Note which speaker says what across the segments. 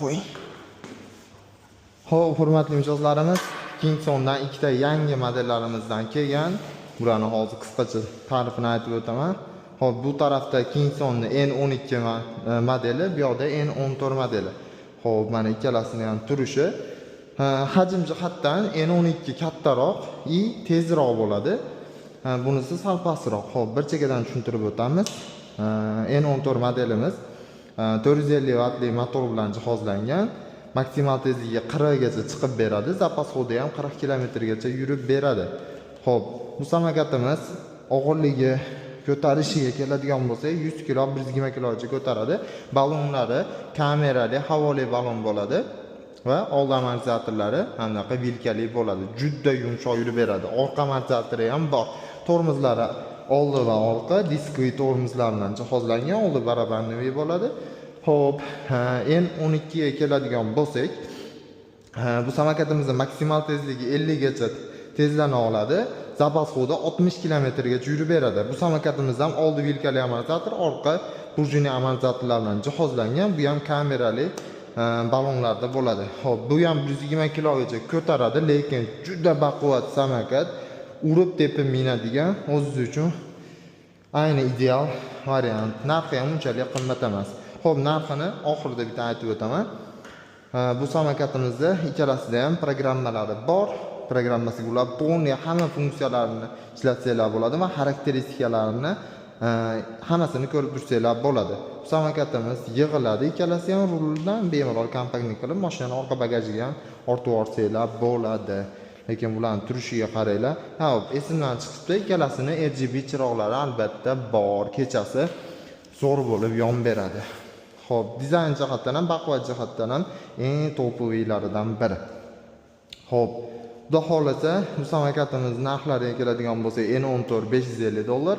Speaker 1: qo'ying. Xo'p, hurmatli mijozlarimiz, Kingstondan ikkita yangi modellarimizdan kelgan. Bularni hozir qisqacha ta'rifini aytib o'taman. Xo'p, bu tarafda Kingstonning N12 modeli, bu yoqda N14 modeli. Xo'p, mana ikkalasining ham turishi. Hajm jihatdan N12 kattaroq, tezroq bo'ladi. Bunisi sal pastroq. Xo'p, bir chekkadan tushuntirib o'tamiz. N14 modelimiz 450 vatli motor bilan jihozlangan. Maksimal tezligi 40 gacha chiqib beradi. Zapas hodi ham 40 km gacha yurib beradi. Xo'p, bu samokatimiz og'irligi ko'tarishiga keladigan bo'lsak 100 kg, 120 kg gacha ko'taradi. Ballonlari kamerali, havoli ballon bo'ladi va old amortizatorlari hamdaqa vilkali bo'ladi. Juda yumshoq yurib beradi. Orqa amortizatori ham bor. Tormozlari oldi va orqa diskli tormozlar bilan jihozlangan, oldi barabanli bo'ladi. Xo'p, N12 ga keladigan bo'lsak, bu samokatimizning maksimal tezligi 50 gacha tezlana oladi. Zapas hodi 60 km gacha yurib beradi. Bu samokatimiz ham oldi vilkali amortizator, orqa prujinli amortizatorlar bilan jihozlangan. Bu ham kamerali ballonlarda bo'ladi. Xo'p, bu ham 120 kg gacha ko'taradi, lekin juda baquvvat samokat. Urib tepib minadigan, o'ziz uchun ayni ideal variant. Narxi ham unchalik qimmat emas. Xo'p, narxini oxirida bitta aytib o'taman. Bu samokatimizda ikkalasida ham programmalari bor. Programmasiga ulab polniy hamma funksiyalarini ishlatsanglar bo'ladi va xarakteristikalarini hammasini ko'rib tursanglar bo'ladi. Bu samokatimiz yig'iladi, ikkalasi ham ruldan bemalol kompaktni qilib mashinani orqa bagajiga ham ortib olsanglar bo'ladi. Lekin bularning turishiga qaranglar. Hop, esimdan chiqibdi, ikkalasini RGB chiroqlari albatta bor. Kechasi zo'r bo'lib yon beradi. Xo'p, dizayn jihatdan ham, baquvvat jihatdan ham eng topoviylaridan biri. Xo'p, xudo xolasa bu samokatimiz narxlariga keladigan bo'lsa N14 $550,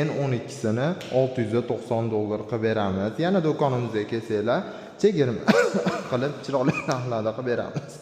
Speaker 1: N12sini $690 qilib beramiz. Yana do'konimizga kelsanglar, chegirma qilib chiroyli narxlarda qilib beramiz.